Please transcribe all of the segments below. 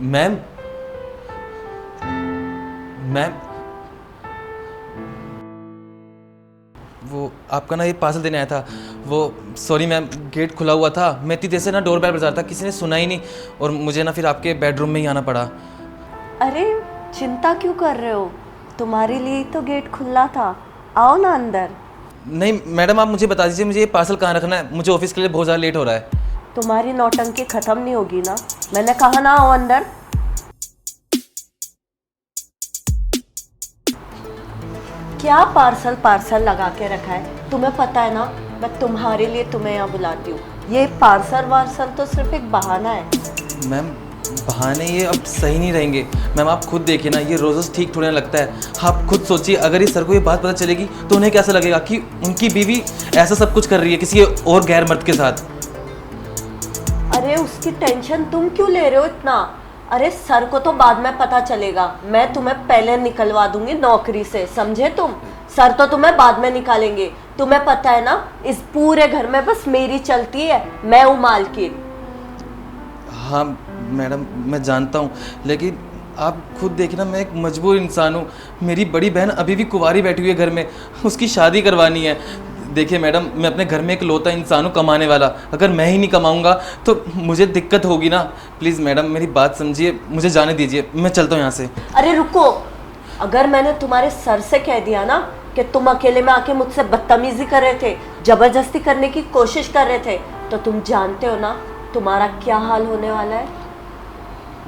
Ma'am ma'am वो आपका ना ये पार्सल देने आया था। वो सॉरी मैम, गेट खुला हुआ था, मैं इतनी देर से ना डोर बेल बजा रहा था, किसी ने सुना ही नहीं और मुझे ना फिर आपके बेडरूम में ही आना पड़ा। अरे चिंता क्यों कर रहे हो, तुम्हारे लिए तो गेट खुला था, आओ ना अंदर। नहीं मैडम, आप मुझे बता दीजिए मुझे ये पार्सल कहाँ रखना है, मुझे ऑफिस के लिए बहुत ज़्यादा लेट हो रहा है। तुम्हारी नौटंकी खत्म नहीं होगी ना, मैंने कहा ना आओ अंदर। क्या पार्सल पार्सल लगा के रखा है, तुम्हें पता है ना मैं तुम्हारे लिए तुम्हें यहाँ बुलाती हूँ। ये पार्सल वार्सल तो सिर्फ एक बहाना है। मैम बहाने ये अब सही नहीं रहेंगे। मैम आप खुद देखिए ना, ये रोज़ रोज़ ठीक थोड़ा लगता है। आप खुद सोचिए, अगर इस सर को ये बात पता चलेगी तो उन्हें कैसा लगेगा कि उनकी बीवी ऐसा सब कुछ कर रही है किसी और गैर मर्द के साथ। अरे उसकी टेंशन तुम क्यों ले रहे हो इतना। अरे सर को तो बाद में पता चलेगा, मैं तुम्हें पहले निकलवा दूंगी नौकरी से, समझे तुम। सर तो तुम्हें बाद में निकालेंगे। तुम्हें पता है ना इस पूरे घर में बस मेरी चलती है, मैं हूँ मालकिन। हाँ मैडम मैं जानता हूँ, लेकिन आप खुद देखिए ना, मैं एक मजबूर इंसान हूँ। मेरी बड़ी बहन अभी भी कुंवारी बैठी हुई है घर में, उसकी शादी करवानी है। देखिए मैडम, मैं अपने घर में एक लौता इंसान हूँ कमाने वाला, अगर मैं ही नहीं कमाऊँगा तो मुझे दिक्कत होगी ना। प्लीज़ मैडम मेरी बात समझिए, मुझे जाने दीजिए, मैं चलता हूँ यहाँ से। अरे रुको, अगर मैंने तुम्हारे सर से कह दिया ना कि तुम अकेले में आके मुझसे बदतमीजी कर रहे थे, जबरदस्ती करने की कोशिश कर रहे थे, तो तुम जानते हो ना तुम्हारा क्या हाल होने वाला है।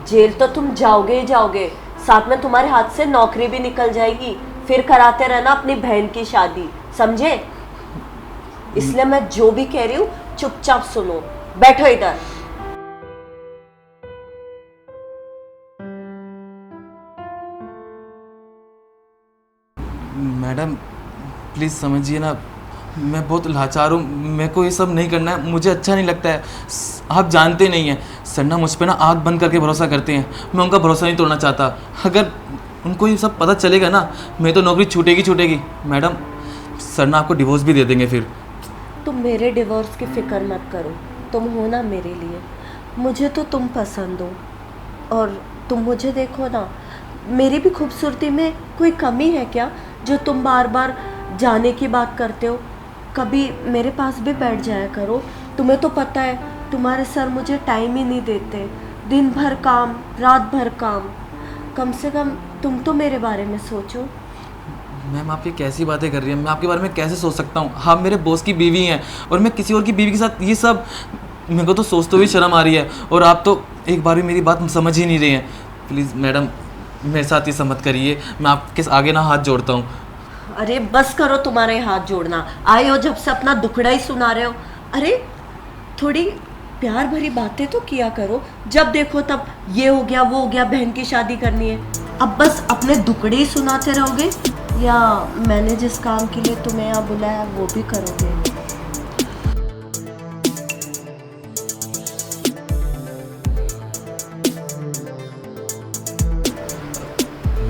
जेल तो तुम जाओगे ही जाओगे, साथ में तुम्हारे हाथ से नौकरी भी निकल जाएगी, फिर कराते रहना अपनी बहन की शादी, समझे। इसलिए मैं जो भी कह रही हूँ चुपचाप सुनो, बैठो इधर। मैडम प्लीज़ समझिए ना, मैं बहुत लाचार हूँ, मेरे को ये सब नहीं करना है, मुझे अच्छा नहीं लगता है। आप जानते नहीं हैं सर ना मुझ पे ना आँख बंद करके भरोसा करते हैं, मैं उनका भरोसा नहीं तोड़ना चाहता। अगर उनको ये सब पता चलेगा ना, मेरी तो नौकरी छूटेगी छूटेगी। मैडम सर ना आपको डिवोर्स भी दे देंगे फिर। तुम मेरे डिवोर्स की फिक्र मत करो, तुम हो ना मेरे लिए, मुझे तो तुम पसंद हो। और तुम मुझे देखो ना, मेरी भी खूबसूरती में कोई कमी है क्या जो तुम बार बार जाने की बात करते हो। कभी मेरे पास भी बैठ जाया करो। तुम्हें तो पता है तुम्हारे सर मुझे टाइम ही नहीं देते, दिन भर काम रात भर काम। कम से कम तुम तो मेरे बारे में सोचो। मैम आप ये कैसी बातें कर रही हैं, मैं आपके बारे में कैसे सोच सकता हूँ। आप मेरे बॉस की बीवी हैं और मैं किसी और की बीवी के साथ ये सब, मेरे को तो सोचते हुए शर्म आ रही है। और आप तो एक बार भी मेरी बात समझ ही नहीं रही हैं। प्लीज़ मैडम मेरे साथ ये मत करिए, मैं आपके आगे ना हाथ जोड़ता हूँ। अरे बस करो तुम्हारे हाथ जोड़ना, आए हो जब से अपना दुखड़ा ही सुना रहे हो। अरे थोड़ी प्यार भरी बातें तो किया करो, जब देखो तब ये हो गया वो हो गया, बहन की शादी करनी है। अब बस अपने दुखड़े ही सुनाते रहोगे या मैंने जिस काम के लिए तुम्हें यहाँ बुलाया वो भी करोगे।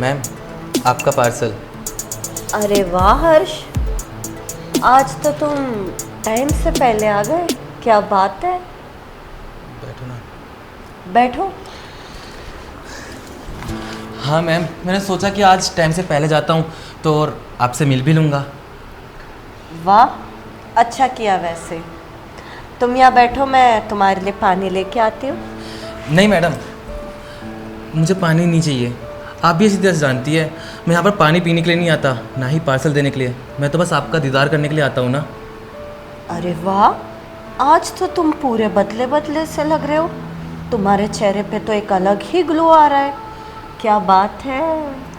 मैम आपका पार्सल। अरे वाह हर्ष, आज तो तुम टाइम से पहले आ गए, क्या बात है। बैठो ना। बैठो। हाँ मैम, मैंने सोचा कि आज टाइम से पहले जाता हूँ तो और आपसे मिल भी लूँगा। वाह अच्छा किया। वैसे तुम यहाँ बैठो, मैं तुम्हारे लिए पानी लेके आती हूँ। नहीं मैडम, मुझे पानी नहीं चाहिए। आप भी इसी तरह से जानती है, मैं यहाँ पर पानी पीने के लिए नहीं आता, ना ही पार्सल देने के लिए। मैं तो बस आपका दीदार करने के लिए आता हूँ ना। अरे वाह, आज तो तुम पूरे बदले बदले से लग रहे हो। तुम्हारे चेहरे पे तो एक अलग ही ग्लो आ रहा है, क्या बात है।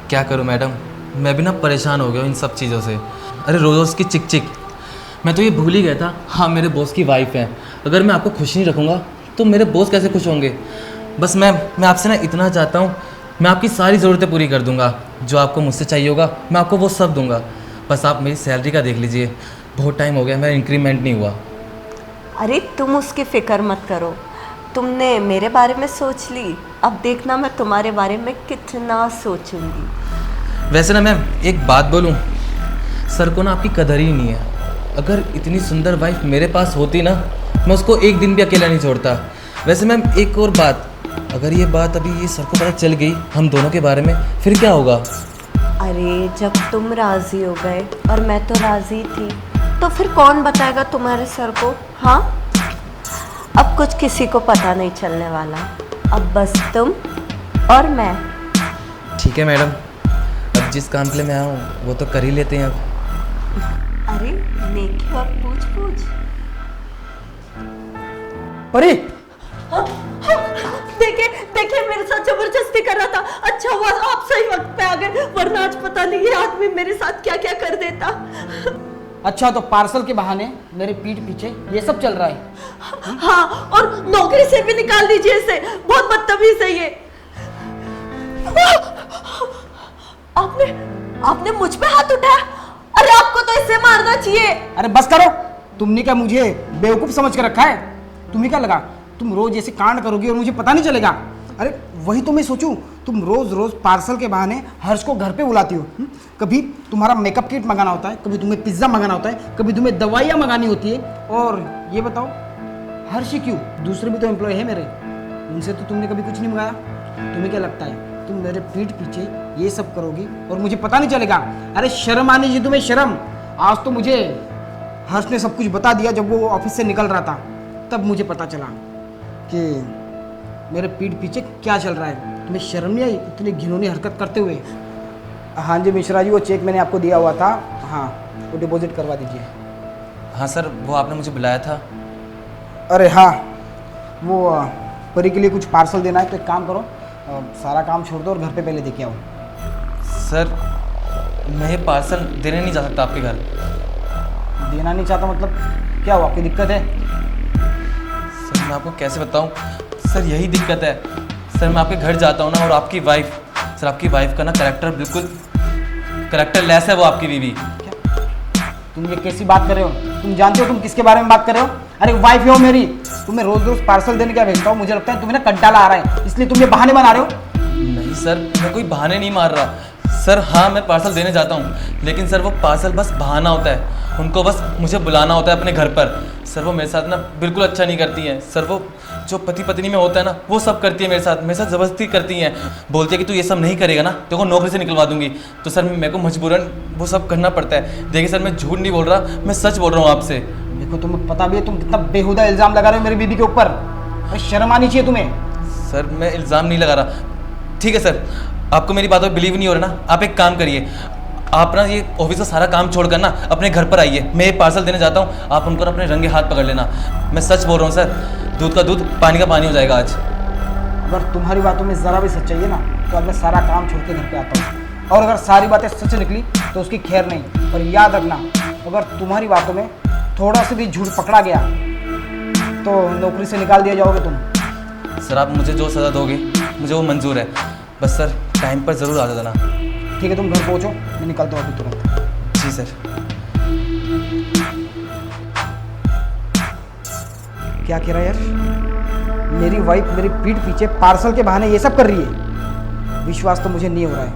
क्या करूँ मैडम, मैं भी ना परेशान हो गया हूँ इन सब चीज़ों से। अरे रोज़ रोज़ की चिक चिक, मैं तो ये भूल ही गया था हाँ मेरे बॉस की वाइफ है। अगर मैं आपको खुश नहीं रखूँगा तो मेरे बॉस कैसे खुश होंगे। बस मैं आपसे ना इतना चाहता हूँ, मैं आपकी सारी ज़रूरतें पूरी कर दूँगा, जो आपको मुझसे चाहिए होगा मैं आपको वो सब दूँगा। बस आप मेरी सैलरी का देख लीजिए, बहुत टाइम हो गया मेरा इंक्रीमेंट नहीं हुआ। अरे तुम उसकी फिक्र मत करो, तुमने मेरे बारे में सोच ली, अब देखना मैं तुम्हारे बारे में कितना सोचूंगी। वैसे ना मैम एक बात बोलूँ, सर को ना आपकी कदर ही नहीं है। अगर इतनी सुंदर वाइफ मेरे पास होती ना, मैं उसको एक दिन भी अकेला नहीं छोड़ता। वैसे मैम एक और बात, अगर ये बात अभी ये सर को पता चल गई हम दोनों के बारे में, फिर क्या होगा? अरे जब तुम राजी हो गए और मैं तो राजी थी, तो फिर कौन बताएगा तुम्हारे सर को? हाँ, अब कुछ किसी को पता नहीं चलने वाला, अब बस तुम और मैं। ठीक है मैडम, अब जिस काम के लिए मैं आया हूँ वो तो कर ही लेते हैं अब। अरे नेकी और पूछ पूछ। परी, देखिए देखिए, मेरे साथ जबरदस्ती कर रहा था। अच्छा हुआ आप सही वक्त पे आ गए, वरना आज पता नहीं ये आदमी मेरे साथ क्या क्या कर देता। अच्छा तो पार्सल के बहाने मेरे पीठ पीछे ये सब चल रहा है? हाँ, और नौकरी से भी निकाल दीजिए इसे, बहुत बदतमीज है ये। आपने आपने मुझ पे हाथ उठाया? अरे आपको तो इससे मारना चाहिए। अरे बस करो, तुमने क्या मुझे बेवकूफ समझ के रखा है? तुम्हें क्या लगा तुम रोज ऐसे कांड करोगी और मुझे पता नहीं चलेगा? अरे वही तो मैं सोचूं, तुम रोज रोज पार्सल के बहाने हर्ष को घर पे बुलाती हो। कभी तुम्हारा मेकअप किट मंगाना होता है, कभी तुम्हें पिज्जा मंगाना होता है, कभी तुम्हें दवाइयाँ मंगानी होती है। और ये बताओ हर्ष ही क्यों, दूसरे भी तो एम्प्लॉय है मेरे, उनसे तो तुमने कभी कुछ नहीं मंगाया। तुम्हें क्या लगता है तुम मेरे पीठ पीछे ये सब करोगी और मुझे पता नहीं चलेगा? अरे शर्म आनी चाहिए तुम्हें, शर्म। आज तो मुझे हर्ष ने सब कुछ बता दिया, जब वो ऑफिस से निकल रहा था तब मुझे पता चला कि मेरे पीठ पीछे क्या चल रहा है। तुम्हें शर्म नहीं आई इतनी घिनौनी हरकत करते हुए? हाँ जी मिश्रा जी, वो चेक मैंने आपको दिया हुआ था, हाँ वो डिपॉजिट करवा दीजिए। हाँ सर, वो आपने मुझे बुलाया था। अरे हाँ, वो परी के लिए कुछ पार्सल देना है, तो एक काम करो, सारा काम छोड़ दो और घर पे पहले देके आओ। सर मैं ये पार्सल देने नहीं जा सकता आपके घर। देना नहीं चाहता मतलब क्या हुआ, आपकी दिक्कत है? सर मैं आपको कैसे बताऊं, सर यही दिक्कत है। सर मैं आपके घर जाता हूं ना, और आपकी वाइफ, सर आपकी वाइफ का ना कैरेक्टर बिल्कुल कैरेक्टर लेस है, वो आपकी बीवी। तुम ये कैसी बात कर रहे हो? तुम जानते हो तुम किसके बारे में बात कर रहे हो? अरे वाइफ हो मेरी, तुम्हें रोज रोज पार्सल देने क्या भेजता हूँ? मुझे लगता है तुम्हें ना कंटाला आ रहा है, इसलिए तुम ये बहाने बना रहे हो। नहीं सर, मैं कोई बहाने नहीं मार रहा। सर हाँ, मैं पार्सल देने जाता हूँ, लेकिन सर वो पार्सल बस बहाना होता है। उनको बस मुझे बुलाना होता है अपने घर पर। सर वो मेरे साथ ना बिल्कुल अच्छा नहीं करती हैं। सर वो जो पति पत्नी में होता है ना, वो सब करती है मेरे साथ ज़बरदस्ती करती हैं। बोलती है कि तू ये सब नहीं करेगा ना तो को नौकरी से निकलवा दूंगी। तो सर मेरे को मजबूरन वो सब करना पड़ता है। देखिए सर, मैं झूठ नहीं बोल रहा, मैं सच बोल रहा हूँ आपसे। देखो तुम्हें पता भी है तुम कितना बेहुदा इल्जाम लगा रहे हो मेरी बीबी के ऊपर। अरे शर्म आनी चाहिए तुम्हें। सर मैं इल्ज़ाम नहीं लगा रहा। ठीक है सर, आपको मेरी बातों पर बिलीव नहीं हो रहा ना, आप एक काम करिए, आप ना ये ऑफिस का सारा काम छोड़कर ना अपने घर पर आइए। मैं ये पार्सल देने जाता हूँ, आप उनको अपने रंगे हाथ पकड़ लेना। मैं सच बोल रहा हूँ सर, दूध का दूध पानी का पानी हो जाएगा आज। अगर तुम्हारी बातों में ज़रा भी सच्चाई है ना, तो अब मैं सारा काम छोड़ के घर पे आता हूँ। और अगर सारी बातें सच निकली तो उसकी खैर नहीं। और याद रखना, अगर तुम्हारी बातों में थोड़ा सा भी झूठ पकड़ा गया तो नौकरी से निकाल दिया जाओगे तुम। सर आप मुझे जो सज़ा दोगे मुझे वो मंजूर है, बस सर टाइम पर ज़रूर आ जाना। ठीक है, तुम घर पहुँचो, मैं निकलता हूँ अभी तुरंत। जी सर। क्या कह रहा है यार, मेरी वाइफ मेरी पीठ पीछे पार्सल के बहाने ये सब कर रही है? विश्वास तो मुझे नहीं हो रहा है,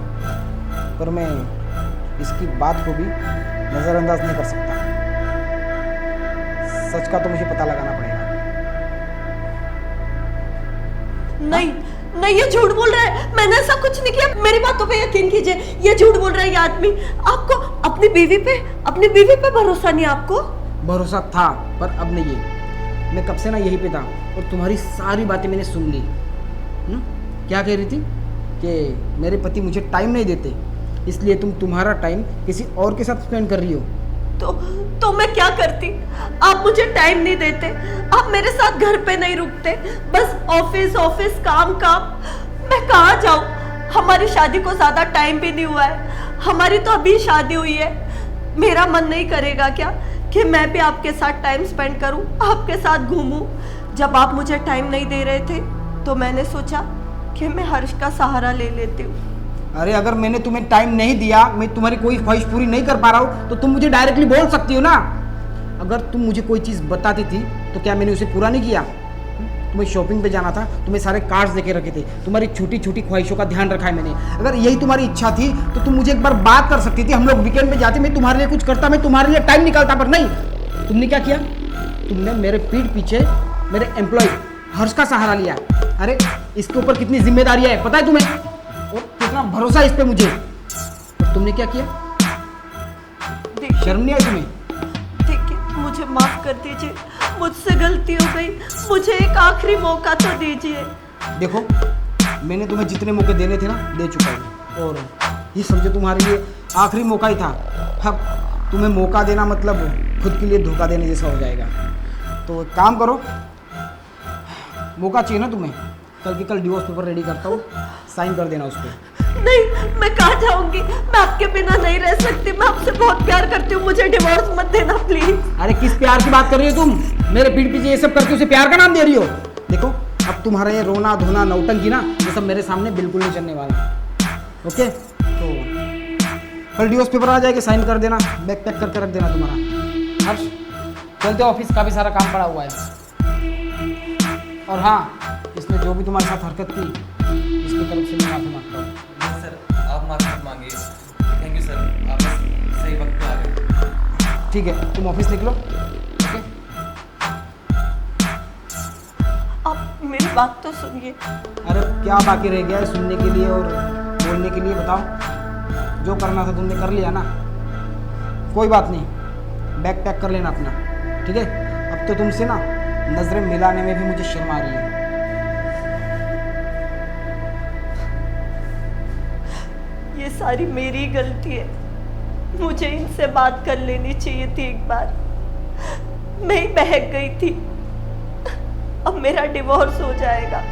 पर मैं इसकी बात को भी नज़रअंदाज नहीं कर सकता। सच का तो मुझे पता लगाना पड़ेगा। नहीं नहीं, ये झूठ बोल रहा है, मैंने ऐसा कुछ नहीं किया। मेरी बातों पे यकीन कीजिए, ये झूठ बोल रहा है ये आदमी। आपको अपनी बीवी पे भरोसा नहीं? आपको भरोसा था पर अब नहीं है। मैं कब से ना यहीं पे था और तुम्हारी सारी बातें मैंने सुन ली। क्या कह रही थी कि मेरे पति मुझे टाइम नहीं देते, इसलिए तुम तुम्हारा टाइम किसी और के साथ स्पेंड कर रही हो। तो मैं क्या करती? आप मुझे टाइम नहीं देते, आप मेरे साथ घर पे नहीं रुकते, बस ऑफिस ऑफिस काम काम। मैं कहाँ जाऊँ? हमारी शादी को ज़्यादा टाइम भी नहीं हुआ है, हमारी तो अभी शादी हुई है। मेरा मन नहीं करेगा क्या कि मैं भी आपके साथ टाइम स्पेंड करूँ, आपके साथ घूमूँ? जब आप मुझे टाइम नहीं दे रहे थे तो मैंने सोचा कि मैं हर्ष का सहारा ले लेती हूँ। अरे अगर मैंने तुम्हें टाइम नहीं दिया, मैं तुम्हारी कोई ख्वाहिश पूरी नहीं कर पा रहा हूँ, तो तुम मुझे डायरेक्टली बोल सकती हो ना। अगर तुम मुझे कोई चीज़ बताती थी तो क्या मैंने उसे पूरा नहीं किया? तुम्हें शॉपिंग पे जाना था, तुम्हें सारे कार्ड्स देके रखे थे, तुम्हारी छोटी छोटी ख्वाहिशों का ध्यान रखा है मैंने। अगर यही तुम्हारी इच्छा थी तो तुम मुझे एक बार बात कर सकती थी, हम लोग वीकेंड पे जाते, मैं तुम्हारे लिए कुछ करता, मैं तुम्हारे लिए टाइम निकालता। पर नहीं, तुमने क्या किया? तुमने मेरे पीठ पीछे मेरे एम्प्लॉय हर्ष का सहारा लिया। अरे इसके ऊपर कितनी जिम्मेदारी है पता है तुम्हें, और कितना भरोसा है इस पे मुझे, और तुमने क्या किया? देखिए शर्म नहीं आई तुम्हें? देखिए, मुझे माफ कर दीजिए, मुझसे गलती हो गई, मुझे एक आखिरी मौका तो दीजिए। देखो मैंने तुम्हें जितने मौके देने थे ना दे चुका हूँ, और ये समझो तुम्हारे लिए आखिरी मौका ही था। अब तुम्हें मौका देना मतलब खुद के लिए धोखा देने जैसा हो जाएगा। तो एक काम करो, मौका चाहिए ना तुम्हें, कल की कल डिवोर्स पेपर रेडी करता हूँ, साइन कर देना उस पर। नहीं, मैं कहाँ जाऊंगी, मैं आपके बिना नहीं रह सकती, मैं आपसे बहुत प्यार करती हूँ, मुझे डिवोर्स मत देना प्लीज। अरे किस प्यार की बात कर रही हो तुम? मेरे पीठ पीछे ये सब करके उसे प्यार का नाम दे रही हो? देखो अब तुम्हारा ये रोना धोना नौटंकी ना, ये सब मेरे सामने बिल्कुल नहीं चलने वाला। ओके, तो कल डिवोर्स पेपर आ जाएगा, साइन कर देना, बैग पैक करके रख देना तुम्हारा। हर्ष चलते, ऑफिस का भी सारा काम पड़ा हुआ है। और हाँ, इसने जो भी तुम्हारे साथ हरकत की इसकी तरफ से मैं माफी मांगता हूँ। नहीं सर, आप माफ़ी मत मांगिए। थैंक यू सर, आप बस सही वक्त पे आ गए। ठीक है, तुम ऑफिस निकलो। ओके, आप मेरी बात तो सुनिए। अरे क्या बाकी रह गया है सुनने के लिए और बोलने के लिए? बताओ, जो करना था तुमने कर लिया ना, कोई बात नहीं, बैग पैक कर लेना अपना, ठीक है? अब तो तुमसे ना नजरें मिलाने में भी मुझे शर्म आ रही है। ये सारी मेरी गलती है, मुझे इनसे बात कर लेनी चाहिए थी एक बार, मैं ही बहक गई थी। अब मेरा डिवोर्स हो जाएगा,